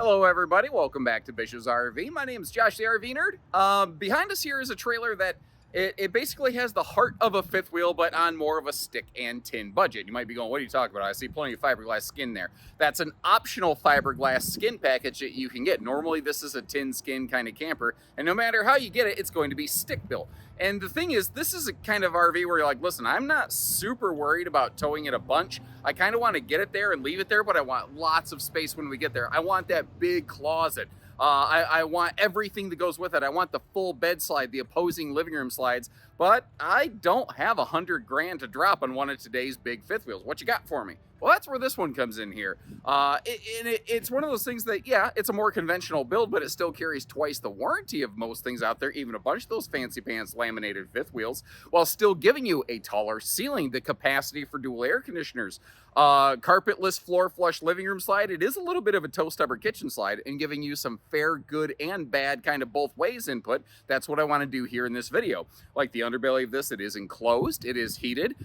Hello, everybody. Welcome back to Bish's RV. My name is Josh, the RV nerd. Behind us here is a trailer that it basically has the heart of a fifth wheel, but on more of a stick and tin budget. You might be going, "What are you talking about? I see plenty of fiberglass skin there." That's an optional fiberglass skin package that you can get. Normally, this is a tin skin kind of camper, and no matter how you get it, it's going to be stick built. And the thing is, this is a kind of RV where you're like, listen, I'm not super worried about towing it a bunch. I kind of want to get it there and leave it there, but I want lots of space when we get there. I want that big closet. I want everything that goes with it. I want the full bed slide, the opposing living room slides, but I don't have $100 grand to drop on one of today's big fifth wheels. What you got for me? Well, that's where this one comes in here. It's one of those things that, yeah, it's a more conventional build, but it still carries twice the warranty of most things out there, even a bunch of those fancy pants laminated fifth wheels, while still giving you a taller ceiling, the capacity for dual air conditioners, carpetless floor flush living room slide. It is a little bit of a toe stubber kitchen slide and giving you some fair, good, and bad kind of both ways input. That's what I want to do here in this video. Like the underbelly of this, it is enclosed, it is heated.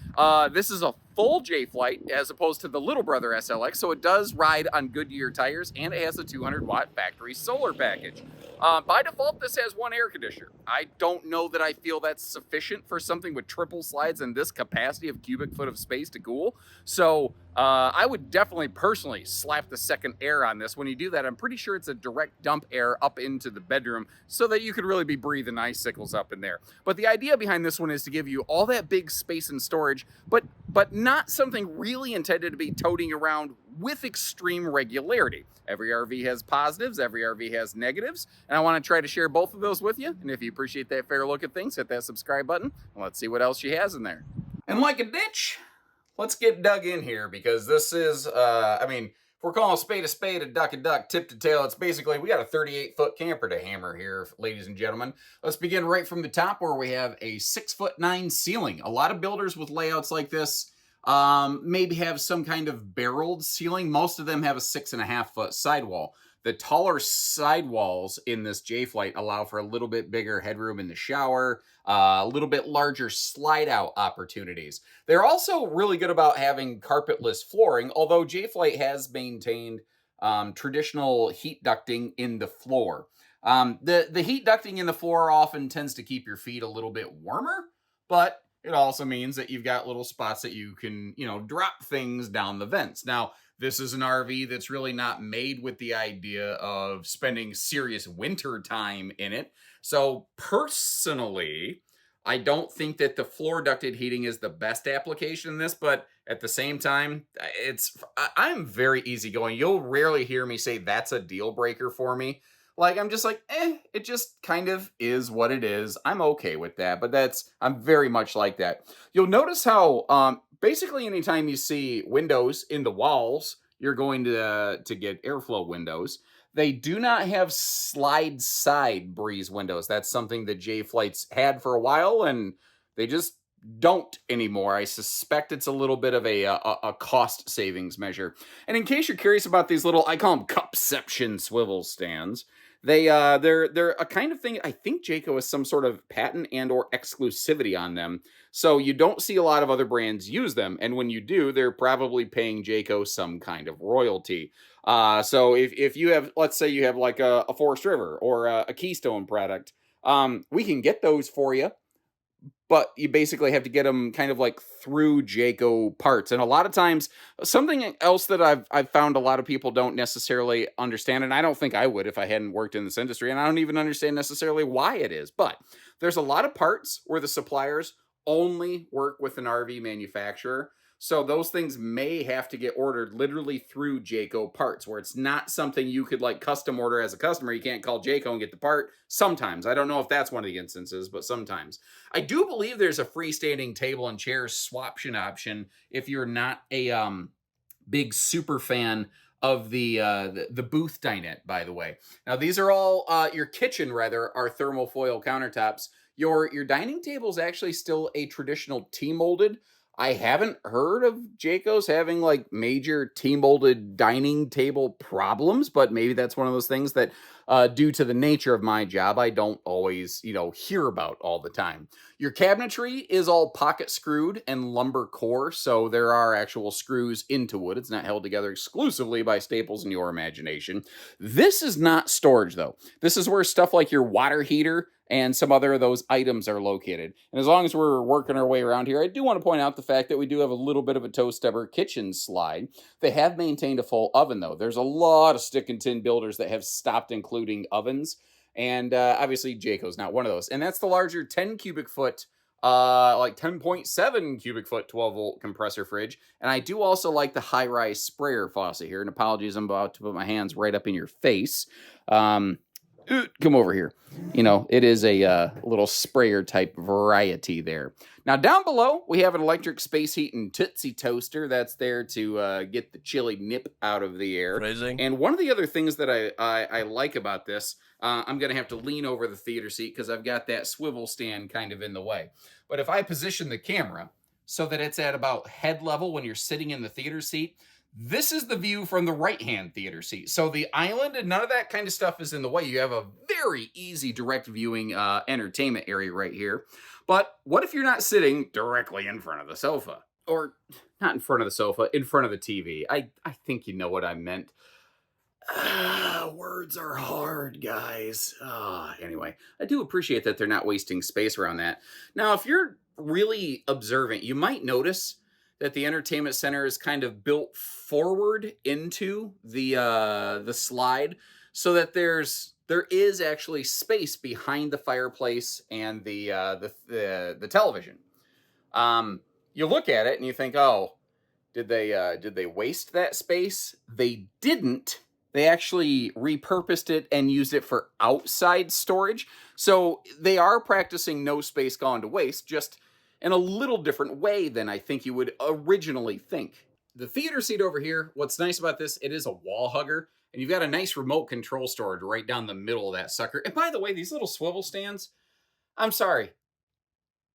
This is a full J-Flight as opposed to the little brother SLX, so it does ride on Goodyear tires, and it has a 200-watt factory solar package. By default, this has one air conditioner. I don't know that I feel that's sufficient for something with triple slides and this capacity of cubic foot of space to cool. So I would definitely personally slap the second air on this. When you do that, I'm pretty sure it's a direct dump air up into the bedroom so that you could really be breathing icicles up in there. But the idea behind this one is to give you all that big space and storage, but not something really intended to be toting around with extreme regularity. Every RV has positives, every RV has negatives, and I want to try to share both of those with you. And if you appreciate that fair look at things, hit that subscribe button, and let's see what else she has in there. And like a ditch, let's get dug in here, because this is, if we're calling a spade, a duck, tip to tail, it's basically, we got a 38-foot camper to hammer here, ladies and gentlemen. Let's begin right from the top, where we have a 6'9" ceiling. A lot of builders with layouts like this maybe have some kind of barreled ceiling. Most of them have a 6.5-foot sidewall. The taller sidewalls in this J-Flight allow for a little bit bigger headroom in the shower, a little bit larger slide out opportunities. They're also really good about having carpetless flooring, although J-Flight has maintained traditional heat ducting in the floor. The heat ducting in the floor often tends to keep your feet a little bit warmer, but it also means that you've got little spots that you can, drop things down the vents. Now, this is an RV that's really not made with the idea of spending serious winter time in it. So personally, I don't think that the floor ducted heating is the best application in this, but at the same time, I'm very easygoing. You'll rarely hear me say that's a deal breaker for me. Like, I'm just like, it just kind of is what it is. I'm okay with that, but I'm very much like that. You'll notice how, basically anytime you see windows in the walls, you're going to get airflow windows. They do not have slide side breeze windows. That's something that J-Flights had for a while, and they just don't anymore. I suspect it's a little bit of a cost savings measure. And in case you're curious about these little, I call them cupception swivel stands, they're a kind of thing. I think Jayco has some sort of patent and or exclusivity on them, so you don't see a lot of other brands use them. And when you do, they're probably paying Jayco some kind of royalty. So if you have, let's say you have like a Forest River or a Keystone product, we can get those for you. But you basically have to get them kind of like through Jayco parts. And a lot of times, something else that I've found a lot of people don't necessarily understand, and I don't think I would if I hadn't worked in this industry, and I don't even understand necessarily why it is, but there's a lot of parts where the suppliers only work with an RV manufacturer. So those things may have to get ordered literally through Jayco parts, where it's not something you could like custom order as a customer. You can't call Jayco and get the part. Sometimes. I don't know if that's one of the instances, but sometimes. I do believe there's a freestanding table and chair swaption option if you're not a big super fan of the booth dinette, by the way. Now, these are all, your kitchen, rather, are thermal foil countertops. Your dining table is actually still a traditional T-molded. I haven't heard of Jayco's having like major T-molded dining table problems, but maybe that's one of those things that, due to the nature of my job, I don't always, hear about all the time. Your cabinetry is all pocket screwed and lumber core, so there are actual screws into wood. It's not held together exclusively by staples in your imagination. This is not storage, though. This is where stuff like your water heater and some other of those items are located. And as long as we're working our way around here, I do want to point out the fact that we do have a little bit of a toe stubber kitchen slide. They have maintained a full oven, though. There's a lot of stick and tin builders that have stopped including ovens. And obviously, Jayco's not one of those. And that's the larger 10 cubic foot, like 10.7 cubic foot 12-volt compressor fridge. And I do also like the high-rise sprayer faucet here. And apologies, I'm about to put my hands right up in your face. Come over here. It is a little sprayer type variety there. Now down below, we have an electric space heat and Tootsie toaster that's there to get the chilly nip out of the air. Phrasing. And one of the other things that I like about this, I'm going to have to lean over the theater seat because I've got that swivel stand kind of in the way. But if I position the camera so that it's at about head level when you're sitting in the theater seat, this is the view from the right-hand theater seat. So the island and none of that kind of stuff is in the way. You have a very easy direct viewing entertainment area right here. But what if you're not sitting directly in front of the sofa? Or not in front of the sofa, in front of the TV. I think you know what I meant. Words are hard, guys. Anyway, I do appreciate that they're not wasting space around that. Now, if you're really observant, you might notice that the entertainment center is kind of built forward into the slide, so that there is actually space behind the fireplace and the television. You look at it and you think, oh, did they waste that space? They didn't. They actually repurposed it and used it for outside storage. So they are practicing no space gone to waste, just in a little different way than I think you would originally think. The theater seat over here, what's nice about this, it is a wall hugger, and you've got a nice remote control storage right down the middle of that sucker. And by the way, these little swivel stands, I'm sorry,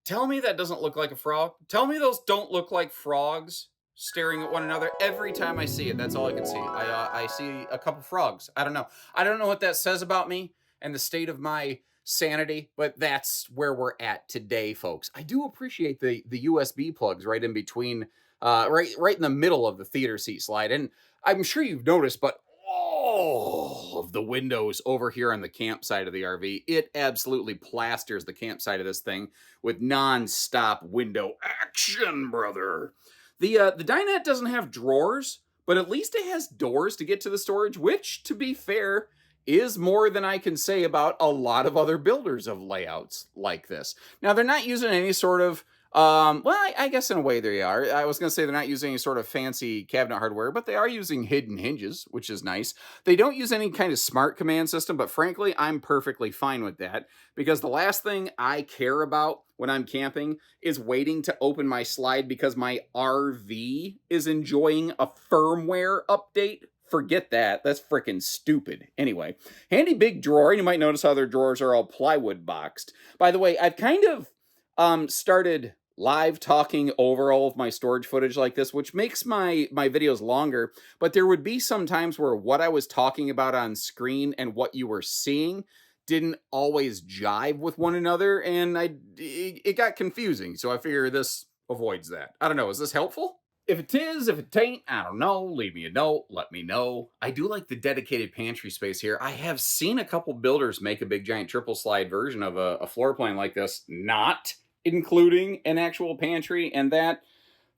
tell me that doesn't look like a frog. Tell me those don't look like frogs staring at one another. Every time I see it, that's all I can see. I see a couple frogs. I don't know what that says about me and the state of my sanity, but that's where we're at today, folks. I do appreciate the USB plugs right in between, right in the middle of the theater seat slide. And I'm sure you've noticed, but all of the windows over here on the campsite of the RV, it absolutely plasters the campsite of this thing with non-stop window action, brother. The dinette doesn't have drawers, but at least it has doors to get to the storage, which, to be fair, is more than I can say about a lot of other builders of layouts like this. Now, they're not using any sort of, I guess in a way they are. I was going to say they're not using any sort of fancy cabinet hardware, but they are using hidden hinges, which is nice. They don't use any kind of smart command system, but frankly, I'm perfectly fine with that, because the last thing I care about when I'm camping is waiting to open my slide because my RV is enjoying a firmware update. Forget that. That's freaking stupid. Anyway, handy big drawer. You might notice how their drawers are all plywood boxed. By the way, I've kind of started live talking over all of my storage footage like this, which makes my videos longer, but there would be some times where what I was talking about on screen and what you were seeing didn't always jive with one another, and it got confusing, so I figure this avoids that. I don't know, is this helpful? If it is, if it ain't, I don't know. Leave me a note. Let me know. I do like the dedicated pantry space here. I have seen a couple builders make a big giant triple slide version of a floor plan like this, not including an actual pantry, and that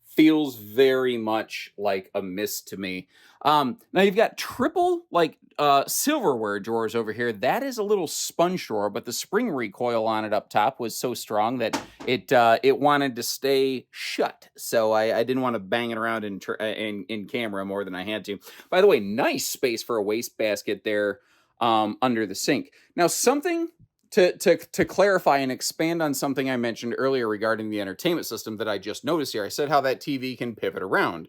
feels very much like a miss to me. Now you've got triple silverware drawers over here. That is a little sponge drawer, but the spring recoil on it up top was so strong that it wanted to stay shut. So I didn't want to bang it around in camera more than I had to. By the way, nice space for a wastebasket there under the sink. Now something to clarify and expand on something I mentioned earlier regarding the entertainment system that I just noticed here. I said how that TV can pivot around,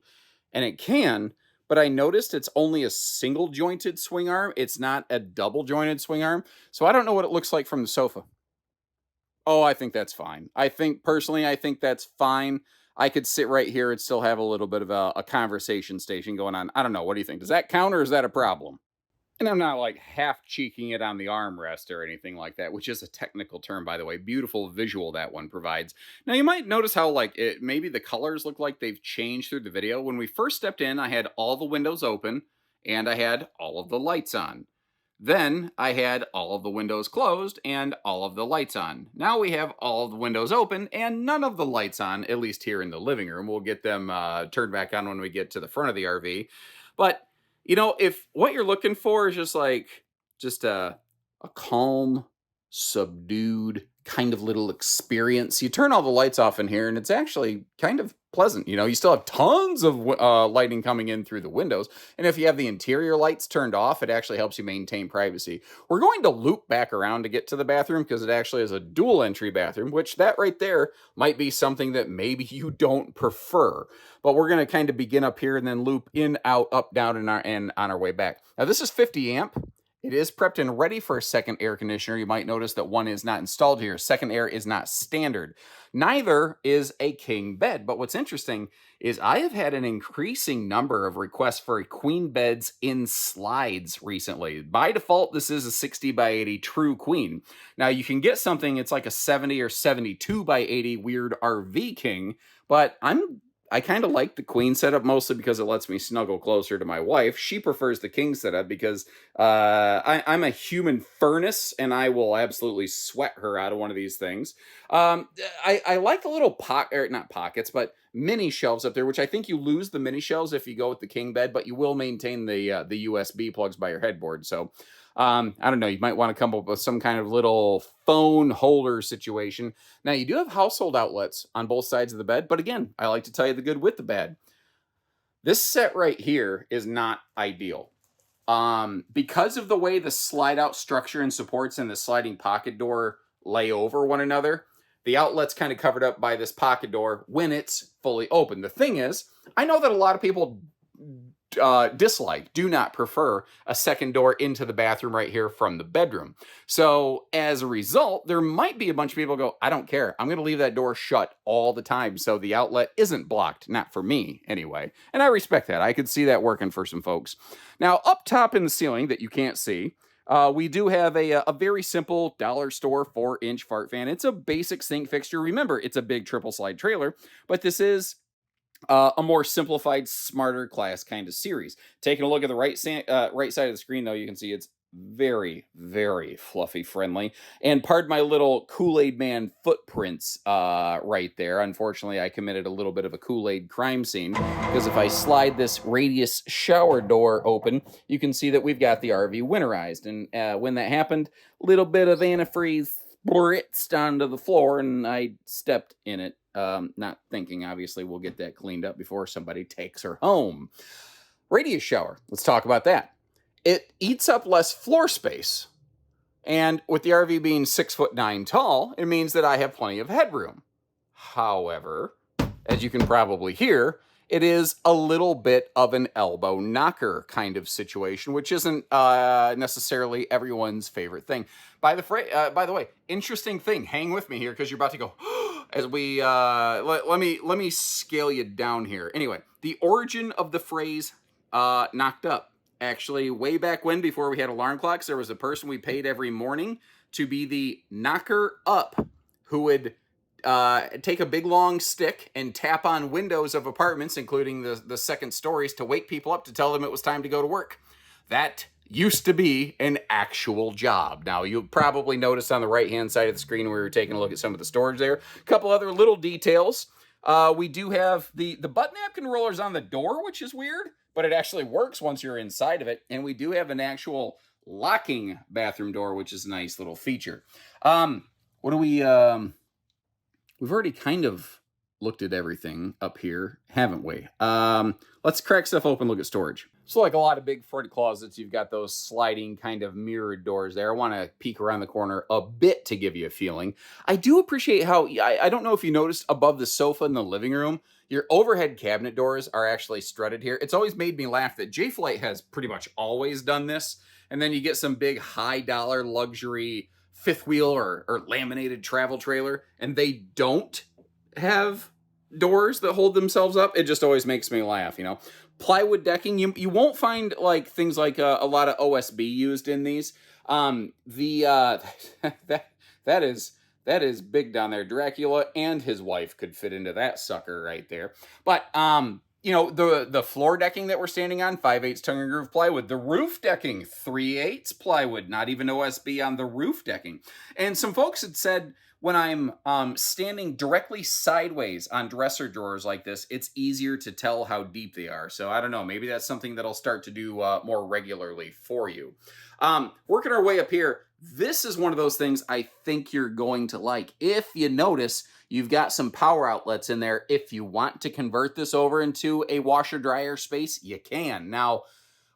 and it can, but I noticed it's only a single jointed swing arm. It's not a double jointed swing arm. So I don't know what it looks like from the sofa. Oh, I think that's fine. Personally, I think that's fine. I could sit right here and still have a little bit of a conversation station going on. I don't know. What do you think? Does that count or is that a problem? And I'm not like half cheeking it on the armrest or anything like that, which is a technical term, by the way. Beautiful visual that one provides. Now, you might notice how, like, maybe the colors look like they've changed through the video. When we first stepped in, I had all the windows open and I had all of the lights on. Then I had all of the windows closed and all of the lights on. Now we have all of the windows open and none of the lights on, at least here in the living room. We'll get them turned back on when we get to the front of the RV. But if what you're looking for is just a calm, subdued kind of little experience, you turn all the lights off in here and it's actually kind of pleasant. You still have tons of lighting coming in through the windows. And if you have the interior lights turned off, it actually helps you maintain privacy. We're going to loop back around to get to the bathroom because it actually is a dual entry bathroom, which that right there might be something that maybe you don't prefer. But we're going to kind of begin up here and then loop in, out, up, down, and on our way back. Now, this is 50 amp. It is prepped and ready for a second air conditioner. You might notice that one is not installed here. Second air is not standard. Neither is a king bed. But what's interesting is I have had an increasing number of requests for queen beds in slides recently. By default, this is a 60 by 80 true queen. Now, you can get something, it's like a 70 or 72 by 80 weird RV king, but I kind of like the queen setup mostly because it lets me snuggle closer to my wife. She prefers the king setup because I'm a human furnace and I will absolutely sweat her out of one of these things. I like the little not pockets, but mini shelves up there, which I think you lose the mini shelves if you go with the king bed, but you will maintain the USB plugs by your headboard. So I don't know, you might want to come up with some kind of little phone holder situation. Now, you do have household outlets on both sides of the bed, but again, I like to tell you the good with the bad. This set right here is not ideal. Because of the way the slide out structure and supports and the sliding pocket door lay over one another, the outlet's kind of covered up by this pocket door when it's fully open. The thing is, I know that a lot of people do not prefer a second door into the bathroom right here from the bedroom. So as a result, there might be a bunch of people go, I don't care. I'm going to leave that door shut all the time so the outlet isn't blocked. Not for me, anyway. And I respect that. I could see that working for some folks. Now, up top in the ceiling that you can't see, we do have a very simple dollar store 4-inch fart fan. It's a basic sink fixture. Remember, it's a big triple slide trailer, but this is a more simplified, smarter class kind of series. Taking a look at the right side of the screen, though, you can see it's very, very fluffy friendly. And pardon my little Kool-Aid Man footprints right there. Unfortunately, I committed a little bit of a Kool-Aid crime scene because if I slide this radius shower door open, you can see that we've got the RV winterized. And when that happened, a little bit of antifreeze spritzed onto the floor and I stepped in it. Not thinking, obviously, we'll get that cleaned up before somebody takes her home. Radius shower. Let's talk about that. It eats up less floor space. And with the RV being 6'9" tall, it means that I have plenty of headroom. However, as you can probably hear, it is a little bit of an elbow knocker kind of situation, which isn't necessarily everyone's favorite thing. By the way, interesting thing. Hang with me here because you're about to go as we let me scale you down here. Anyway, the origin of the phrase "knocked up" actually way back when, before we had alarm clocks, there was a person we paid every morning to be the knocker up, who would take a big long stick and tap on windows of apartments, including the second stories, to wake people up to tell them it was time to go to work. That used to be an actual job. Now, you'll probably notice on the right-hand side of the screen, we were taking a look at some of the storage there. A couple other little details. We do have the butt napkin rollers on the door, which is weird, but it actually works once you're inside of it. And we do have an actual locking bathroom door, which is a nice little feature. What do we... We've already kind of looked at everything up here, haven't we? Let's crack stuff open, look at storage. So like a lot of big Ford closets, you've got those sliding kind of mirrored doors there. I want to peek around the corner a bit to give you a feeling. I do appreciate how, I don't know if you noticed above the sofa in the living room, your overhead cabinet doors are actually strutted here. It's always made me laugh that J-Flight has pretty much always done this. And then you get some big high dollar luxury fifth wheel or laminated travel trailer, and they don't have doors that hold themselves up. It just always makes me laugh, you know. Plywood decking, you won't find like things like a lot of OSB used in these. The that is big down there. Dracula and his wife could fit into that sucker right there. But you know, the floor decking that we're standing on, 5/8 tongue and groove plywood. The roof decking, 3/8 plywood, not even OSB on the roof decking. And some folks had said when I'm standing directly sideways on dresser drawers like this, it's easier to tell how deep they are. So I don't know, maybe that's something that I'll start to do more regularly for you. Working our way up here, this is one of those things I think you're going to like. If you notice, you've got some power outlets in there. If you want to convert this over into a washer dryer space, you can. Now,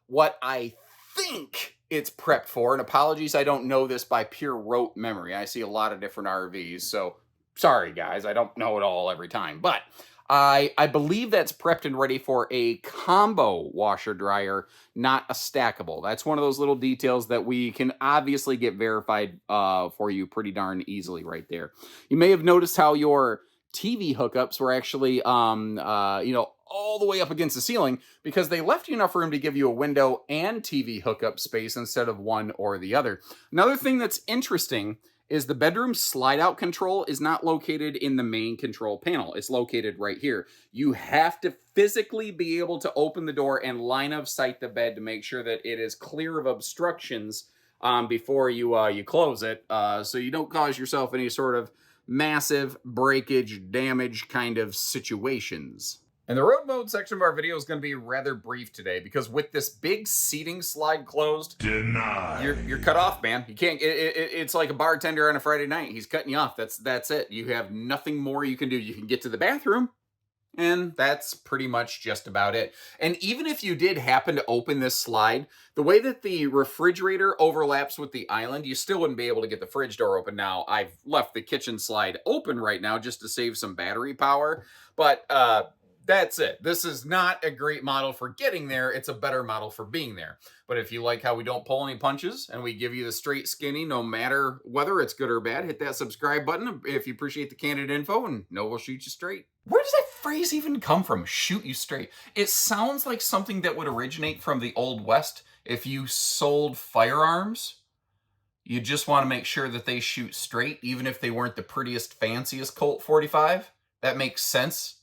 what I think it's prepped for, and apologies, I don't know this by pure rote memory. I see a lot of different RVs, so sorry guys, I don't know it all every time. But I believe that's prepped and ready for a combo washer dryer, not a stackable. That's one of those little details that we can obviously get verified for you pretty darn easily right there. You may have noticed how your TV hookups were actually, you know, all the way up against the ceiling because they left you enough room to give you a window and TV hookup space instead of one or the other. Another thing that's interesting is the bedroom slide out control is not located in the main control panel. It's located right here. You have to physically be able to open the door and line of sight the bed to make sure that it is clear of obstructions before you close it, so you don't cause yourself any sort of massive breakage, damage kind of situations. And the road mode section of our video is going to be rather brief today because with this big seating slide closed, you're cut off, man. You can't. It's like a bartender on a Friday night. He's cutting you off. That's it. You have nothing more you can do. You can get to the bathroom, and that's pretty much just about it. And even if you did happen to open this slide, the way that the refrigerator overlaps with the island, you still wouldn't be able to get the fridge door open. Now, I've left the kitchen slide open right now just to save some battery power, but that's it. This is not a great model for getting there. It's a better model for being there. But if you like how we don't pull any punches and we give you the straight skinny, no matter whether it's good or bad, hit that subscribe button if you appreciate the candid info, and no, we'll shoot you straight. Where does that phrase even come from? Shoot you straight. It sounds like something that would originate from the Old West. If you sold firearms, you just want to make sure that they shoot straight, even if they weren't the prettiest, fanciest Colt 45. That makes sense.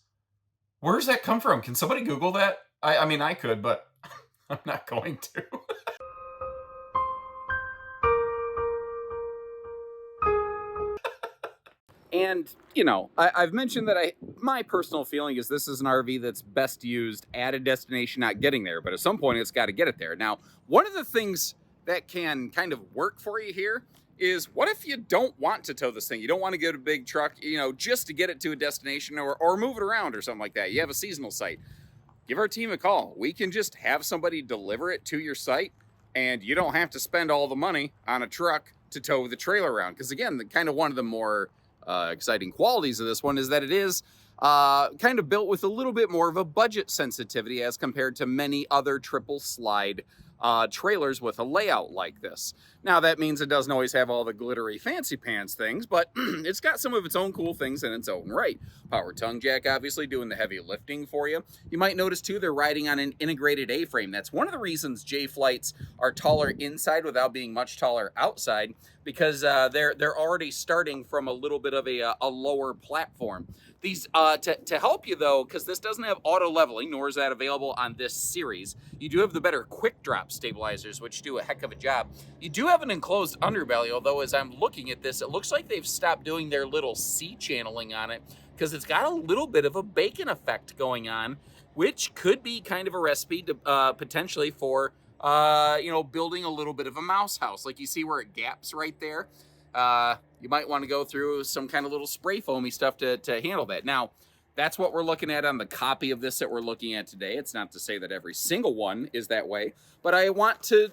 Where does that come from? Can somebody Google that? I mean, I could, but I'm not going to. And, you know, I've mentioned that my personal feeling is this is an RV that's best used at a destination, not getting there. But at some point, it's got to get it there. Now, one of the things that can kind of work for you here is what if you don't want to tow this thing? You don't want to get a big truck, you know, just to get it to a destination or move it around or something like that. You have a seasonal site. Give our team a call. We can just have somebody deliver it to your site, and you don't have to spend all the money on a truck to tow the trailer around. Because again, kind of one of the more exciting qualities of this one is that it is kind of built with a little bit more of a budget sensitivity as compared to many other triple slide trailers with a layout like this. Now that means it doesn't always have all the glittery fancy pants things, but it's got some of its own cool things in its own right. Power tongue jack obviously doing the heavy lifting for you. You might notice too they're riding on an integrated A-frame. That's one of the reasons J flights are taller inside without being much taller outside, because they're already starting from a little bit of a lower platform. These to help you though, because this doesn't have auto leveling, nor is that available on this series. You do have the better quick drop stabilizers, which do a heck of a job. You do have an enclosed underbelly, although as I'm looking at this, it looks like they've stopped doing their little C channeling on it because it's got a little bit of a bacon effect going on, which could be kind of a recipe to potentially for you know, building a little bit of a mouse house. Like you see where it gaps right there. You might want to go through some kind of little spray foamy stuff to handle that. Now, that's what we're looking at on the copy of this that we're looking at today. It's not to say that every single one is that way, but I want to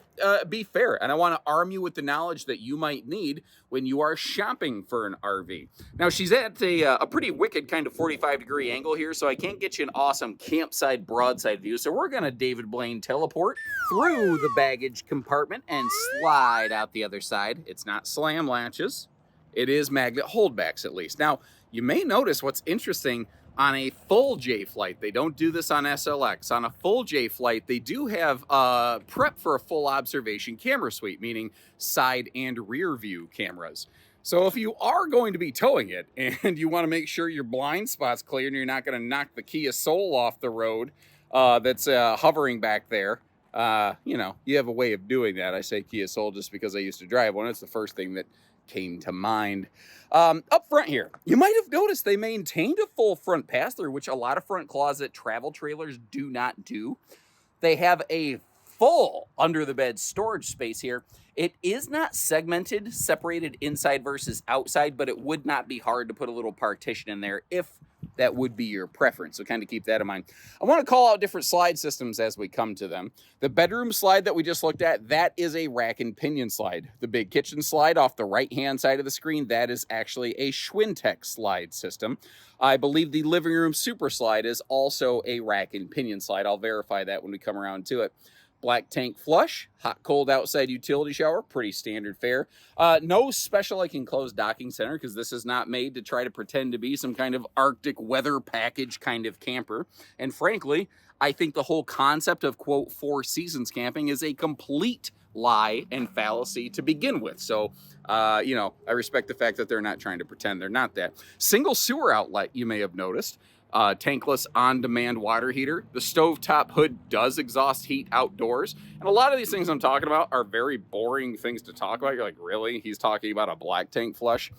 be fair, and I want to arm you with the knowledge that you might need when you are shopping for an RV. Now, she's at a pretty wicked kind of 45-degree angle here, so I can't get you an awesome campside broadside view, so we're going to David Blaine teleport through the baggage compartment and slide out the other side. It's not slam latches. It is magnet holdbacks, at least. Now, you may notice what's interesting. On a full J flight, they don't do this on SLX. On a full J flight, they do have prep for a full observation camera suite, meaning side and rear view cameras. So if you are going to be towing it and you want to make sure your blind spot's clear and you're not going to knock the Kia Soul off the road that's hovering back there, you know, you have a way of doing that. I say Kia Soul just because I used to drive one. It's the first thing that came to mind. Up front here, you might have noticed they maintained a full front pass-through, which a lot of front closet travel trailers do not do. They have a full under-the-bed storage space here. It is not segmented, separated inside versus outside, but it would not be hard to put a little partition in there if that would be your preference. So kind of keep that in mind. I want to call out different slide systems as we come to them. The bedroom slide that we just looked at, that is a rack and pinion slide. The big kitchen slide off the right-hand side of the screen, that is actually a Schwintek slide system. I believe the living room super slide is also a rack and pinion slide. I'll verify that when we come around to it. Black tank flush, hot cold outside utility shower, pretty standard fare. No special like enclosed docking center because this is not made to try to pretend to be some kind of Arctic weather package kind of camper. And frankly, I think the whole concept of, quote, 4 seasons camping is a complete lie and fallacy to begin with. So, you know, I respect the fact that they're not trying to pretend they're not that. Single sewer outlet, you may have noticed. Tankless on-demand water heater. The stovetop hood does exhaust heat outdoors. And a lot of these things I'm talking about are very boring things to talk about. You're like, really? He's talking about a black tank flush?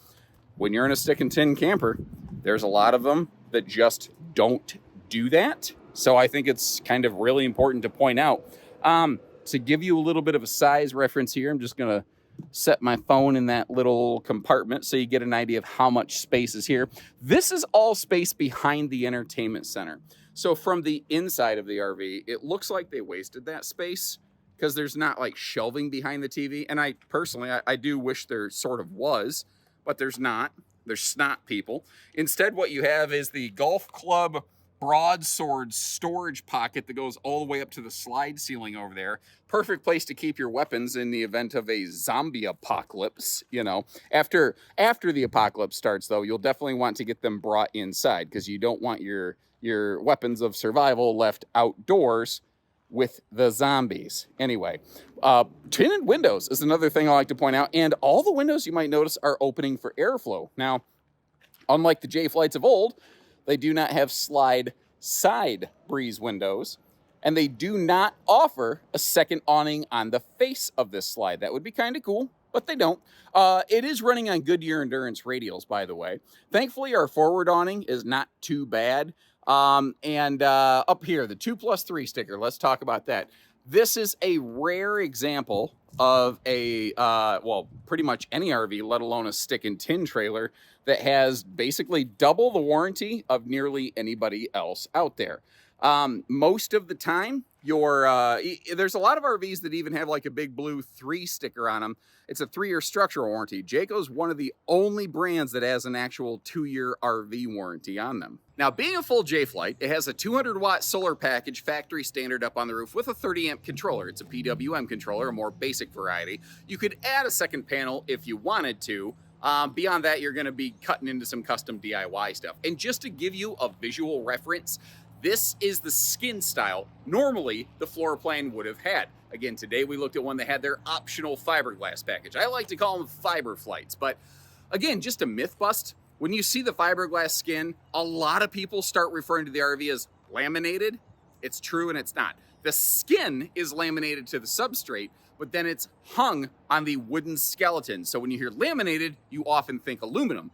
When you're in a stick and tin camper, there's a lot of them that just don't do that. So I think it's kind of really important to point out. To give you a little bit of a size reference here, I'm just going to set my phone in that little compartment so you get an idea of how much space is here. This is all space behind the entertainment center. So from the inside of the RV, it looks like they wasted that space because there's not like shelving behind the TV. And I personally, I do wish there sort of was, but there's not. There's snot people. Instead, what you have is the golf club broadsword storage pocket that goes all the way up to the slide ceiling over there. Perfect place to keep your weapons in the event of a zombie apocalypse. You know, after the apocalypse starts, though, you'll definitely want to get them brought inside because you don't want your weapons of survival left outdoors with the zombies. Anyway, tinted windows is another thing I like to point out, and all the windows you might notice are opening for airflow. Now, unlike the J flights of old, they do not have slide side breeze windows, and they do not offer a second awning on the face of this slide. That would be kind of cool, but they don't. It is running on Goodyear Endurance radials, by the way. Thankfully, our forward awning is not too bad. And up here, the 2+3 sticker, let's talk about that. This is a rare example of a, well, pretty much any RV, let alone a stick and tin trailer, that has basically double the warranty of nearly anybody else out there. Most of the time, there's a lot of RVs that even have like a big blue 3 sticker on them. It's a 3-year structural warranty. Jayco's one of the only brands that has an actual 2-year RV warranty on them. Now, being a full J flight, it has a 200-watt solar package, factory standard up on the roof with a 30-amp controller. It's a PWM controller, a more basic variety. You could add a second panel if you wanted to. Beyond that, you're going to be cutting into some custom DIY stuff. And just to give you a visual reference, this is the skin style normally the floor plan would have had. Again, today we looked at one that had their optional fiberglass package. I like to call them fiber flights, but again, just a myth bust. When you see the fiberglass skin, a lot of people start referring to the RV as laminated. It's true and it's not. The skin is laminated to the substrate, but then it's hung on the wooden skeleton. So when you hear laminated, you often think aluminum.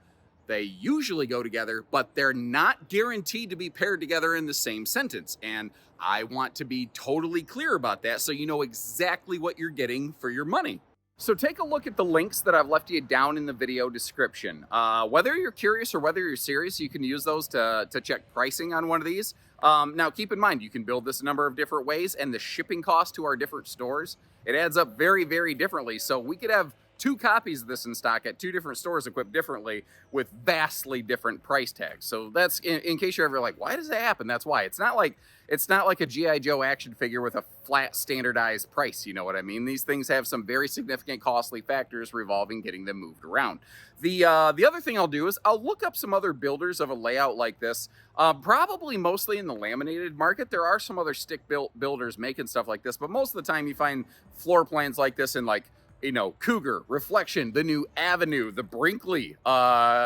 They usually go together, but they're not guaranteed to be paired together in the same sentence. And I want to be totally clear about that so you know exactly what you're getting for your money. So take a look at the links that I've left you down in the video description. Whether you're curious or whether you're serious, you can use those to check pricing on one of these. Now, keep in mind, you can build this a number of different ways, and the shipping cost to our different stores, it adds up very, very differently. So we could have 2 copies of this in stock at 2 different stores equipped differently with vastly different price tags. So that's in case you're ever like, why does that happen? That's why. It's not like it's not like a G.I. Joe action figure with a flat standardized price, you know what I mean? These things have some very significant costly factors revolving getting them moved around. The other thing I'll do is I'll look up some other builders of a layout like this, probably mostly in the laminated market. There are some other stick builders making stuff like this, but most of the time you find floor plans like this in, like, you know, Cougar, Reflection, the new Avenue, the Brinkley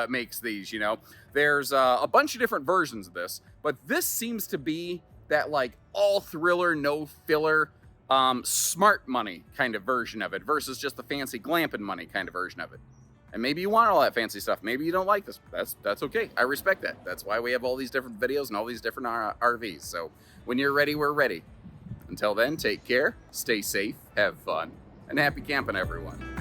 makes these, you know. There's a bunch of different versions of this, but this seems to be that, like, all thriller, no filler, smart money kind of version of it versus just the fancy glamping money kind of version of it. And maybe you want all that fancy stuff. Maybe you don't like this. That's okay. I respect that. That's why we have all these different videos and all these different RVs. So when you're ready, we're ready. Until then, take care, stay safe, have fun, and happy camping, everyone.